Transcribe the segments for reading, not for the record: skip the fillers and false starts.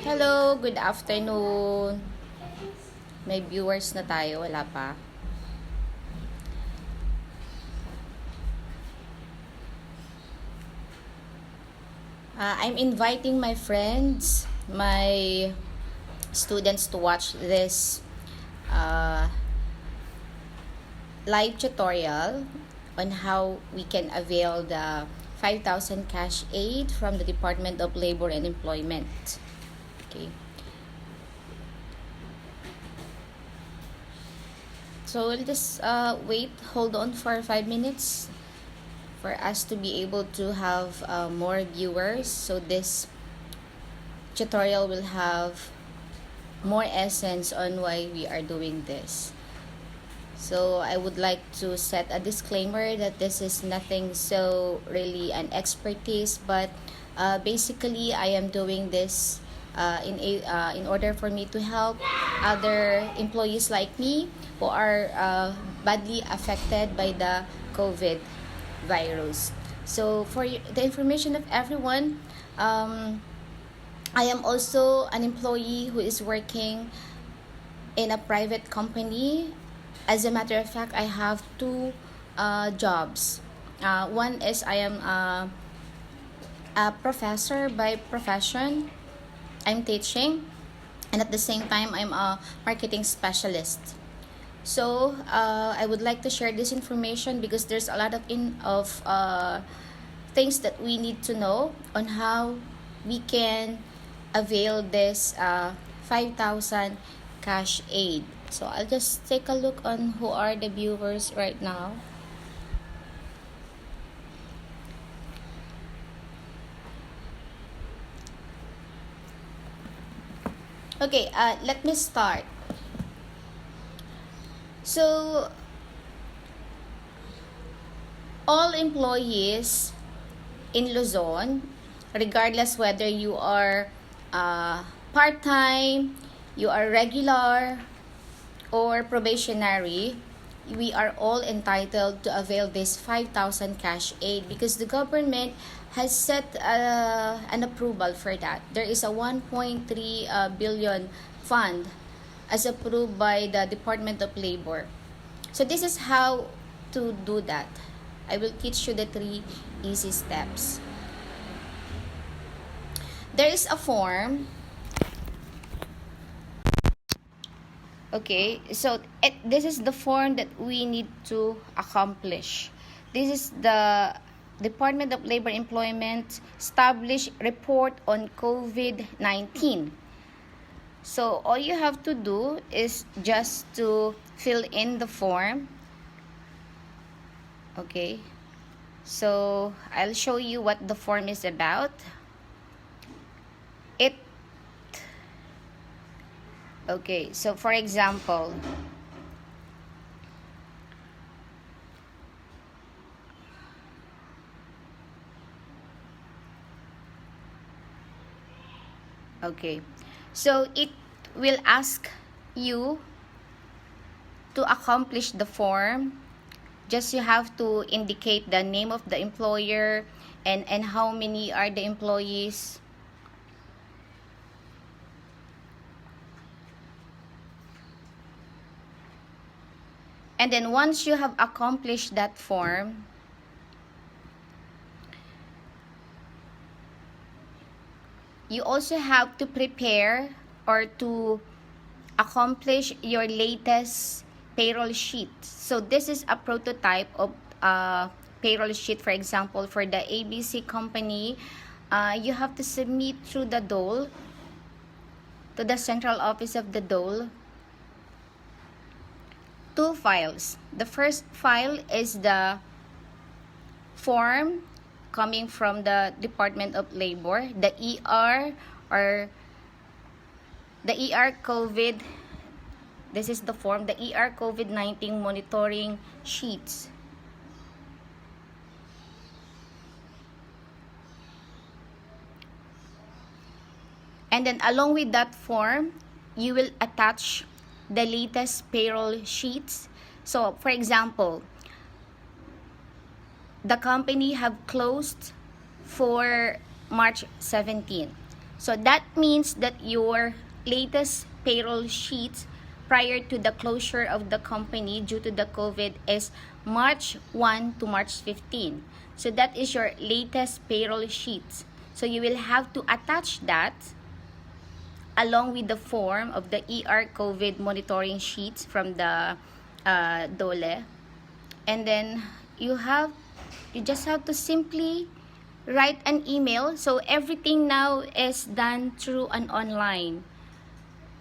Hello, good afternoon. May viewers na tayo, wala pa. I'm inviting my friends, my students to watch this live tutorial on how we can avail the 5,000 cash aid from the Department of Labor and Employment. Okay. So we'll just hold on for 5 minutes for us to be able to have more viewers. So this tutorial will have more essence on why we are doing this. So I would like to set a disclaimer that this is nothing so really an expertise, but basically I am doing this in order for me to help other employees like me who are badly affected by the COVID virus. So for the information of everyone, I am also an employee who is working in a private company. As a matter of fact, I have two jobs. One is I am a professor by profession. I'm teaching, and at the same time, I'm a marketing specialist. So I would like to share this information because there's a lot of things that we need to know on how we can avail this 5,000 cash aid. So I'll just take a look on who are the viewers right now. Okay, let me start. So all employees in Luzon, regardless whether you are part-time, you are regular, or probationary, we are all entitled to avail this 5,000 cash aid because the government has set an approval for that. There is a 1.3 billion fund as approved by the Department of Labor. So this is how to do that. I will teach you the 3 easy steps. There is a form. Okay, so this is the form that we need to accomplish. This is the Department of Labor and Employment established report on COVID-19. So all you have to do is just to fill in the form. Okay, so I'll show you what the form is about. Okay, so for example, okay, so it will ask you to accomplish the form. Just you have to indicate the name of the employer and how many are the employees. And then once you have accomplished that form, you also have to prepare or to accomplish your latest payroll sheet. So this is a prototype of payroll sheet. For example, for the ABC company, you have to submit through the DOLE to the central office of the DOLE 2 files. The first file is the form coming from the Department of Labor, the ER or the ER COVID. This is the form, the ER COVID-19 monitoring sheets. And then along with that form, you will attach the latest payroll sheets. So for example, the company have closed for March 17. So that means that your latest payroll sheet prior to the closure of the company due to the COVID is March 1 to March 15. So that is your latest payroll sheet. So you will have to attach that along with the form of the ER COVID monitoring sheets from the DOLE. And then you just have to simply write an email. So everything now is done through an online.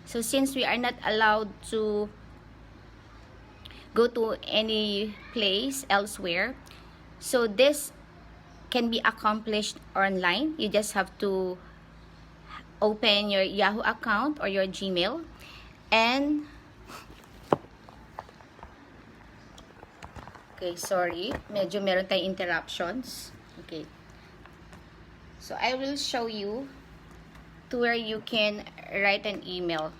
So since we are not allowed to go to any place elsewhere, so this can be accomplished online. You just have to open your Yahoo account or your Gmail, and okay, sorry, medyo meron tayong interruptions. Okay, so I will show you to where you can write an email.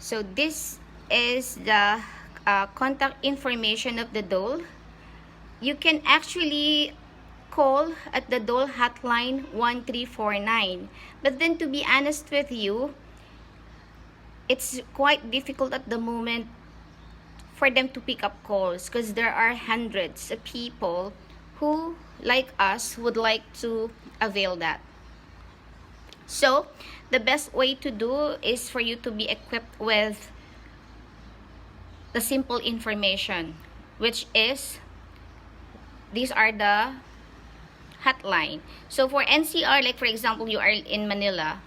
So this is the contact information of the DOLE. You can actually call at the DOLE hotline 1349. But then, to be honest with you, it's quite difficult at the moment for them to pick up calls because there are hundreds of people who, like us, would like to avail that. So the best way to do is for you to be equipped with the simple information, which is these are the hotline. So for NCR, like for example, you are in Manila,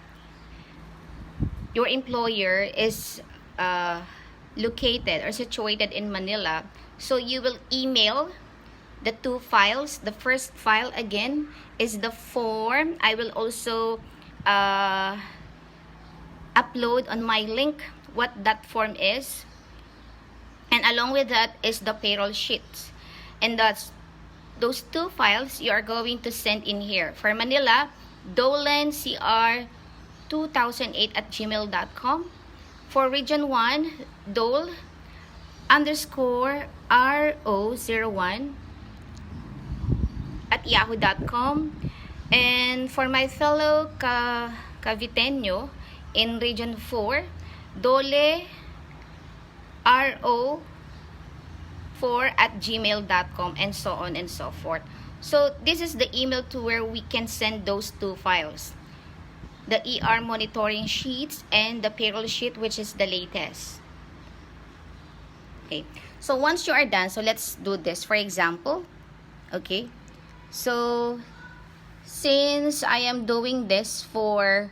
your employer is located or situated in Manila, so you will email the two files. The first file again is the form. I will also upload on my link what that form is, and along with that is the payroll sheet, and that's those two files you are going to send in here. For Manila, dolencr2008@gmail.com. For Region 1, dole_ro01@yahoo.com. And for my fellow Caviteño in Region 4, doleRO4@gmail.com, and so on and so forth. So this is the email to where we can send those two files, the ER monitoring sheets and the payroll sheet, which is the latest. Okay, so once you are done, so let's do this. For example, okay, so since I am doing this for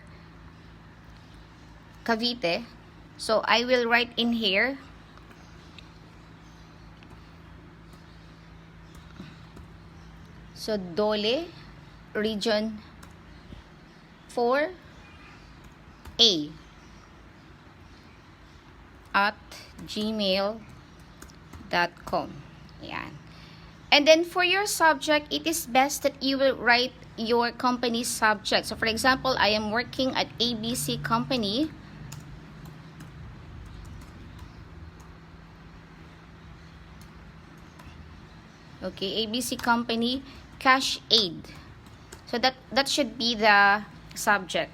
Cavite, so I will write in here so DOLE Region 4A at gmail.com. Yan. And then for your subject, it is best that you will write your company's subject. So for example, I am working at ABC Company. Okay, ABC Company Cash Aid. So that should be the subject.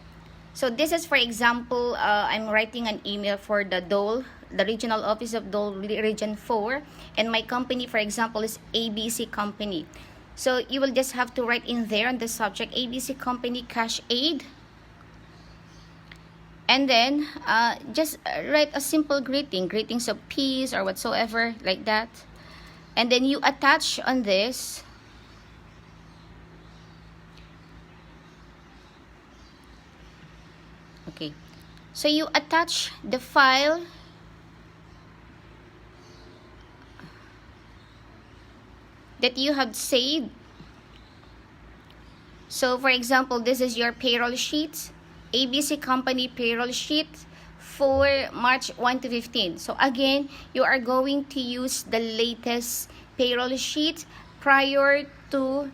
So this is, for example, I'm writing an email for the DOLE, the Regional Office of DOLE Region 4, and my company, for example, is ABC Company. So you will just have to write in there on the subject, ABC Company Cash Aid. And then just write a simple greetings of peace or whatsoever, like that. And then you attach on this okay, so you attach the file that you have saved. So for example, this is your payroll sheet, ABC Company payroll sheet for March 1 to 15. So again, you are going to use the latest payroll sheet prior to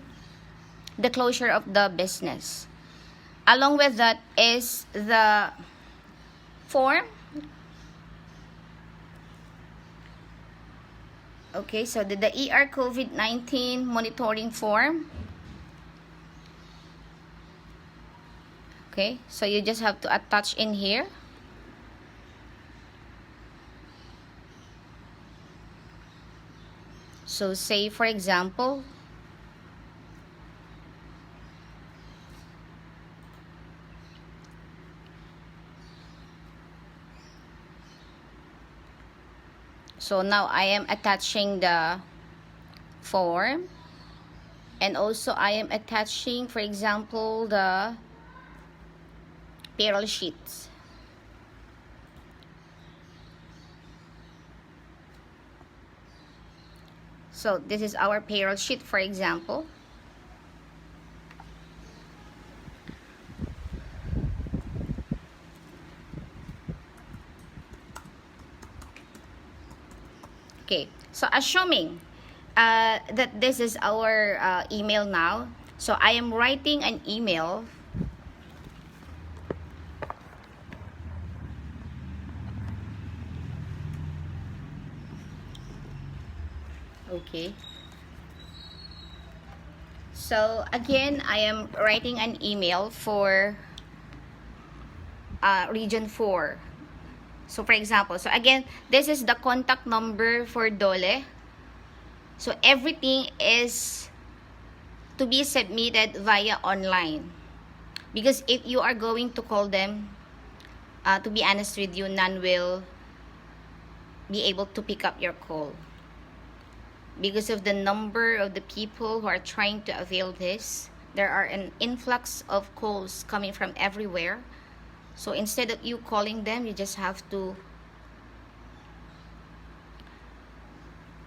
the closure of the business. Along with that is the form. Okay, so the ER COVID-19 monitoring form. Okay, so you just have to attach in here. So say for example, so now I am attaching the form, and also I am attaching, for example, the payroll sheets. So this is our payroll sheet, for example. Okay, so assuming that this is our email now, so I am writing an email. Okay, so again I am writing an email for region 4. So for example, so again, this is the contact number for DOLE. So everything is to be submitted via online, because if you are going to call them, to be honest with you, none will be able to pick up your call because of the number of the people who are trying to avail this. There are an influx of calls coming from everywhere. So instead of you calling them, you just have to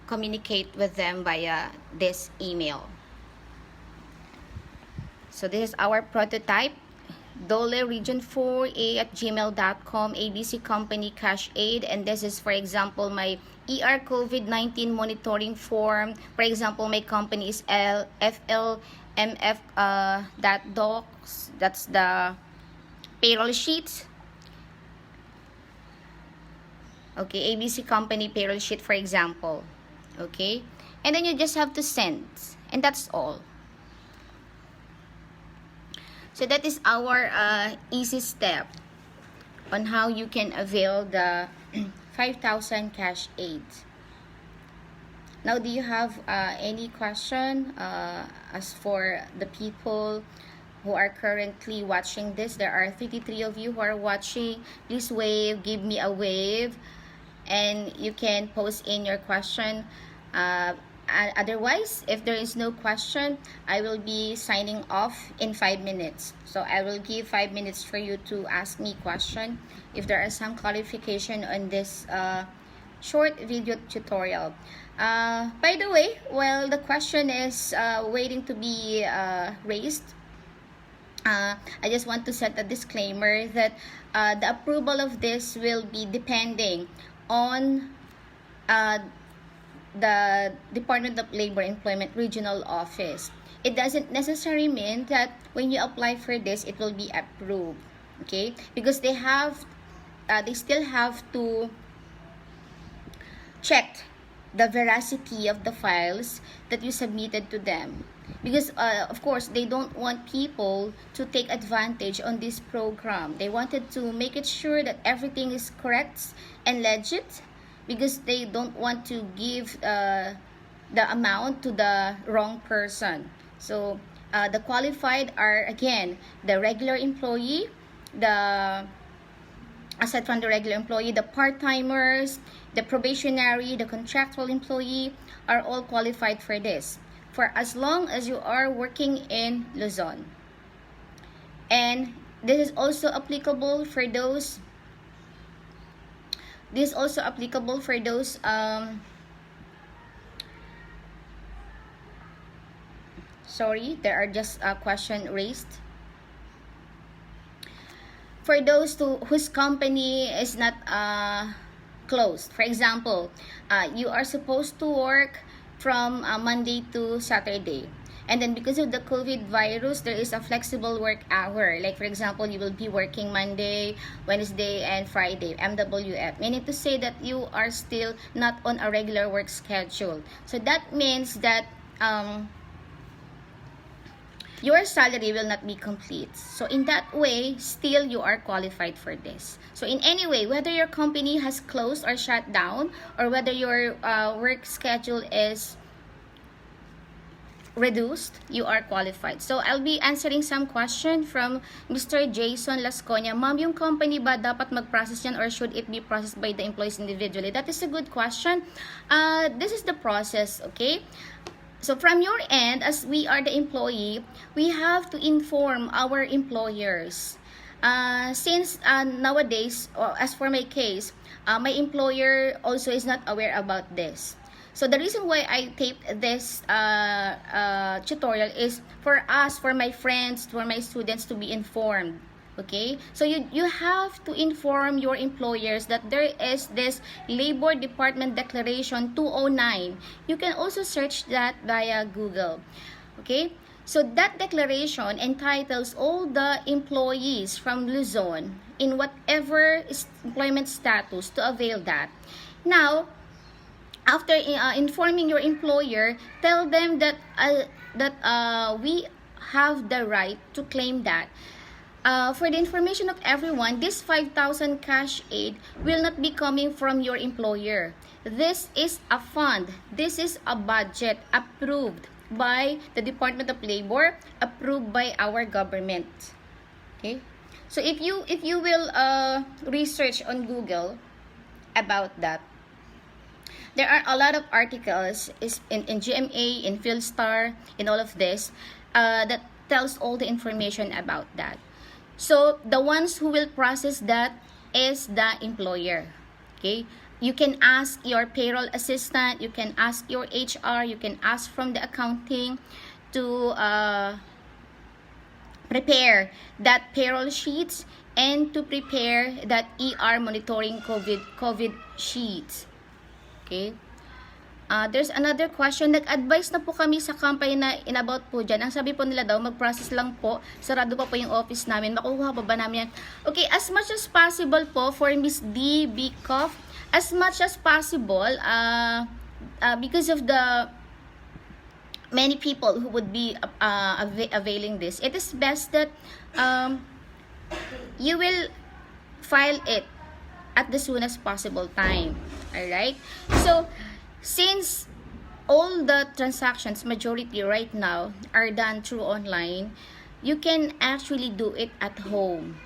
communicate with them via this email. So this is our prototype. Dole Region 4A@gmail.com, ABC Company Cash Aid, and this is, for example, my ER COVID-19 monitoring form. For example, my company is FLMF that's the payroll sheet. Okay, ABC Company payroll sheet, for example. Okay, and then you just have to send, and that's all. So that is our easy step on how you can avail the 5,000 cash aid. Now, do you have any question as for the people who are currently watching this? There are 33 of you who are watching. Please wave, give me a wave, and you can post in your question. Otherwise, if there is no question, I will be signing off in 5 minutes. So I will give 5 minutes for you to ask me question if there are some clarification on this short video tutorial. By the way, while the question is waiting to be raised, I just want to set a disclaimer that the approval of this will be depending on the Department of Labor Employment Regional Office. It doesn't necessarily mean that when you apply for this, it will be approved. Okay, because they still have to check the veracity of the files that you submitted to them, because of course they don't want people to take advantage on this program. They wanted to make it sure that everything is correct and legit, because they don't want to give the amount to the wrong person. So the qualified are, again, the regular employee, aside from the regular employee, the part-timers, the probationary, the contractual employee are all qualified for this, for as long as you are working in Luzon. And this is also applicable for those sorry, there are just a question raised. For those whose company is not closed. For example, you are supposed to work from Monday to Saturday. And then because of the COVID virus, there is a flexible work hour. Like for example, you will be working Monday, Wednesday, and Friday, MWF. Meaning to say that you are still not on a regular work schedule. So that means that your salary will not be complete. So in that way, still you are qualified for this. So in any way, whether your company has closed or shut down, or whether your work schedule is reduced, you are qualified. So I'll be answering some question from Mr. Jason Lasconia. Ma'am, yung company ba dapat mag-process yan, or should it be processed by the employees individually? That is a good question. This is the process, okay? So from your end, as we are the employee, we have to inform our employers. Since nowadays, as for my case, my employer also is not aware about this. So the reason why I taped this tutorial is for us, for my friends, for my students to be informed. Okay, so you have to inform your employers that there is this Labor Department Declaration 209. You can also search that via Google. Okay, so that declaration entitles all the employees from Luzon in whatever employment status to avail that. Now, after informing your employer, tell them that we have the right to claim that. For the information of everyone, this 5,000 cash aid will not be coming from your employer. This is a fund. This is a budget approved by the Department of Labor, approved by our government. Okay? So if you will research on Google about that, there are a lot of articles in GMA, in Philstar, in all of this that tells all the information about that. So the ones who will process that is the employer. Okay, you can ask your payroll assistant, you can ask your HR, you can ask from the accounting to prepare that payroll sheets and to prepare that ER monitoring COVID sheets. Okay. There's another question. Nag-advise na po kami sa company na in-about po dyan. Ang sabi po nila daw, mag-process lang po. Sarado pa po yung office namin. Makukuha pa ba namin yan? Okay, as much as possible po for Miss D. Bikoff, as much as possible, because of the many people who would be availing this, it is best that you will file it at the soonest possible time. Alright? So, since all the transactions, majority right now, are done through online, you can actually do it at home.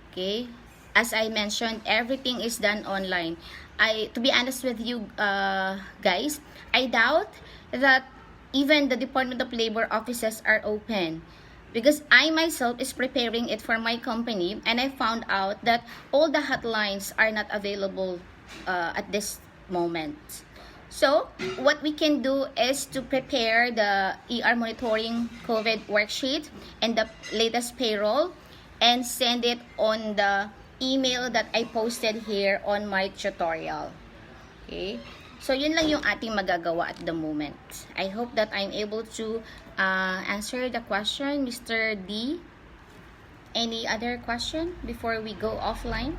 Okay? As I mentioned, everything is done online. To be honest with you guys, I doubt that even the Department of Labor offices are open. Because I myself is preparing it for my company, and I found out that all the hotlines are not available at this moment. So what we can do is to prepare the ER monitoring COVID worksheet and the latest payroll and send it on the email that I posted here on my tutorial. Okay, so yun lang yung ating magagawa at the moment. I hope that I'm able to answer the question, Mr. D. Any other question before we go offline?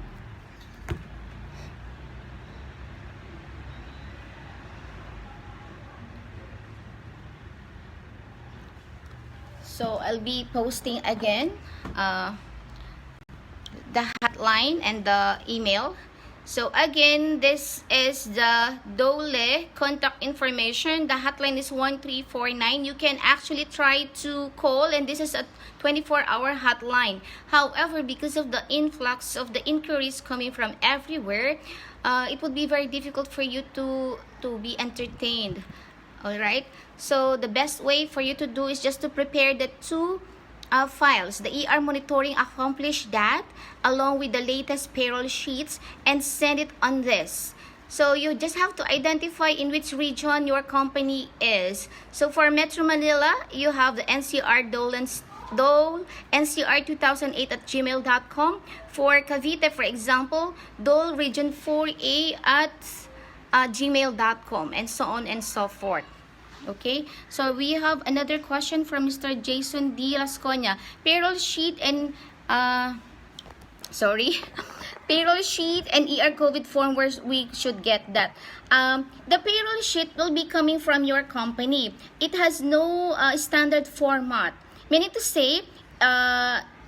So I'll be posting again the hotline and the email. So again, this is the DOLE contact information. The hotline is 1349. You can actually try to call, and this is a 24-hour hotline. However, because of the influx of the inquiries coming from everywhere, it would be very difficult for you to be entertained. Alright, so the best way for you to do is just to prepare the two files. The ER monitoring, accomplish that along with the latest payroll sheets and send it on this. So you just have to identify in which region your company is. So for Metro Manila, you have the NCR Dole NCR 2008 at gmail.com. For Cavite, for example, Dole Region 4A at gmail.com, and so on and so forth. Okay, so we have another question from Mr. Jason D. Lasconia. Payroll sheet and payroll sheet and ER COVID form, where we should get that. The payroll sheet will be coming from your company. It has no standard format. Meaning to say,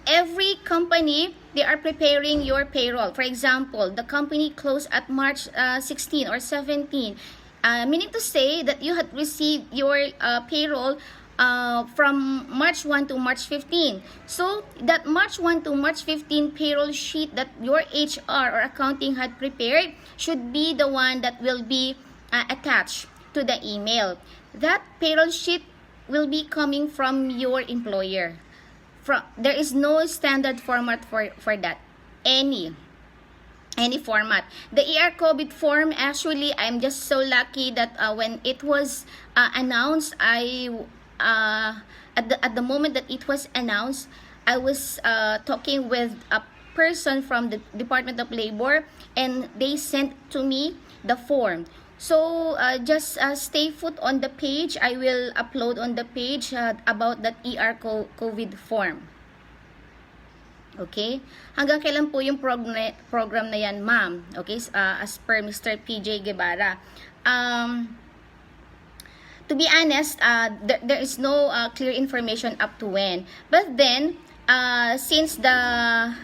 every company, they are preparing your payroll. For example, the company closed at March 16 or 17. Meaning to say that you had received your payroll from March 1 to March 15. So, that March 1 to March 15 payroll sheet that your HR or accounting had prepared should be the one that will be attached to the email. That payroll sheet will be coming from your employer. There is no standard format for that. Any format. The ER COVID form, actually, I'm just so lucky that when it was announced, at the moment that it was announced, I was talking with a person from the Department of Labor, and they sent to me the form. So, just stay put on the page. I will upload on the page about that ER COVID form. Okay? Hanggang kailan po yung program na yan, ma'am? Okay? As per Mr. PJ Guevara. To be honest, there is no clear information up to when. But then, since the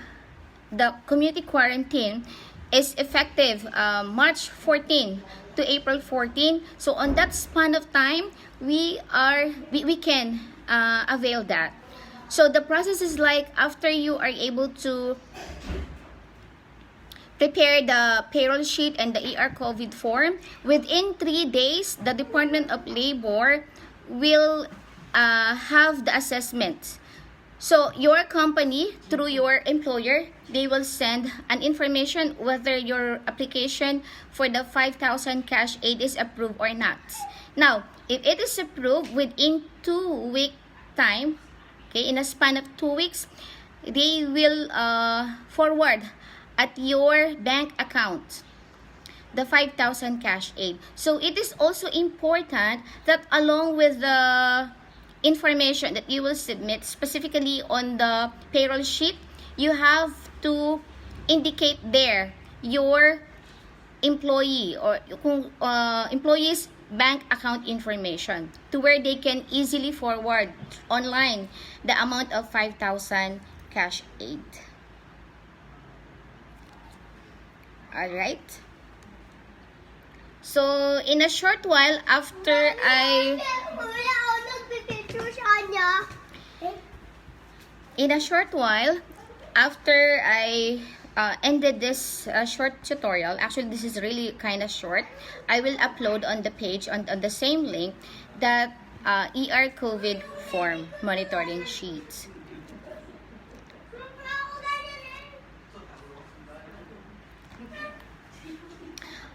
community quarantine is effective March 14 to April 14, so on that span of time, we can avail that. So the process is like, after you are able to prepare the payroll sheet and the ER COVID form, within 3 days, the Department of Labor will have the assessment. So your company, through your employer, they will send an information whether your application for the 5,000 cash aid is approved or not. Now, if it is approved within 2-week time, okay, in a span of 2 weeks, they will forward at your bank account the 5,000 cash aid. So it is also important that along with the information that you will submit, specifically on the payroll sheet, you have to indicate there your employee or employee's bank account information, to where they can easily forward online the amount of 5,000 cash aid. Alright? So, in a short while after I ended this short tutorial, actually this is really kind of short, I will upload on the page, on the same link, that ER COVID form monitoring sheet.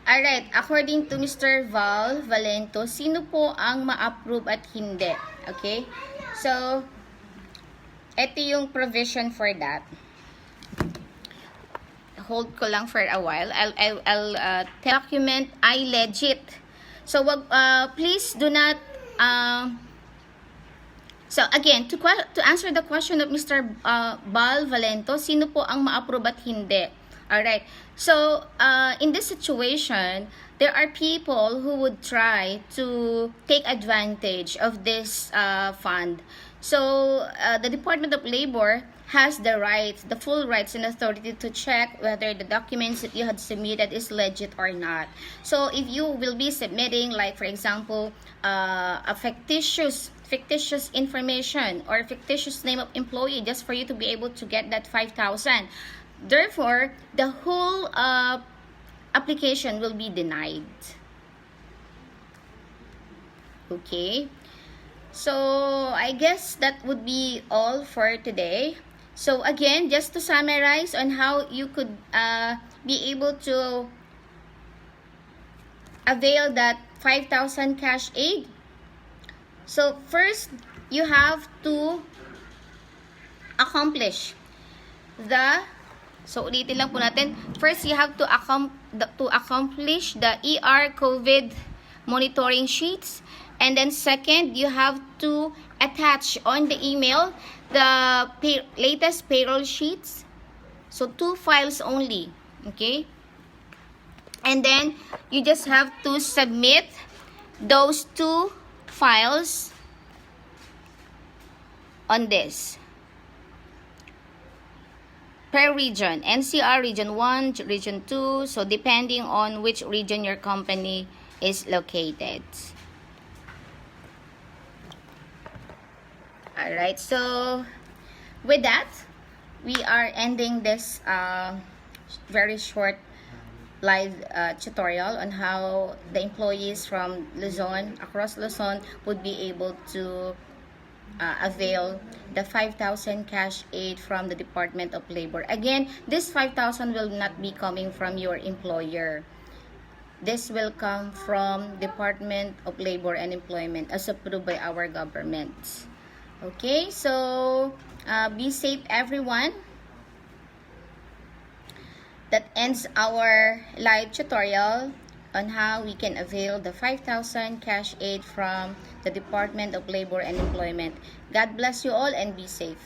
Alright, according to Mr. Val Valento, sino po ang ma-approve at hindi? Okay? So, ito yung provision for that. Hold ko lang for a while. I'll document I legit. So, please do not so again, to answer the question of Mr. Val Valento, sino po ang ma-approve at hindi? Alright, so in this situation, there are people who would try to take advantage of this fund. So the Department of Labor has the rights, the full rights and authority to check whether the documents that you had submitted is legit or not. So if you will be submitting, like for example, a fictitious information or fictitious name of employee just for you to be able to get that 5,000, therefore, the whole application will be denied. Okay. So, I guess that would be all for today. So, again, just to summarize on how you could be able to avail that 5,000 cash aid. So, first, you have to accomplish the... So, ulitin lang po natin. First, you have to accomplish the ER COVID monitoring sheets. And then second, you have to attach on the email the latest payroll sheets. So, 2 files only. Okay? And then, you just have to submit those 2 files on this. Per region, NCR Region 1, Region 2, so depending on which region your company is located. Alright, so with that, we are ending this very short live tutorial on how the employees from Luzon, across Luzon, would be able to avail the 5,000 cash aid from the Department of Labor. Again, this 5,000 will not be coming from your employer. This will come from Department of Labor and Employment as approved by our government. Okay, so be safe, everyone. That ends our live tutorial on how we can avail the 5,000 cash aid from the Department of Labor and Employment. God bless you all and be safe.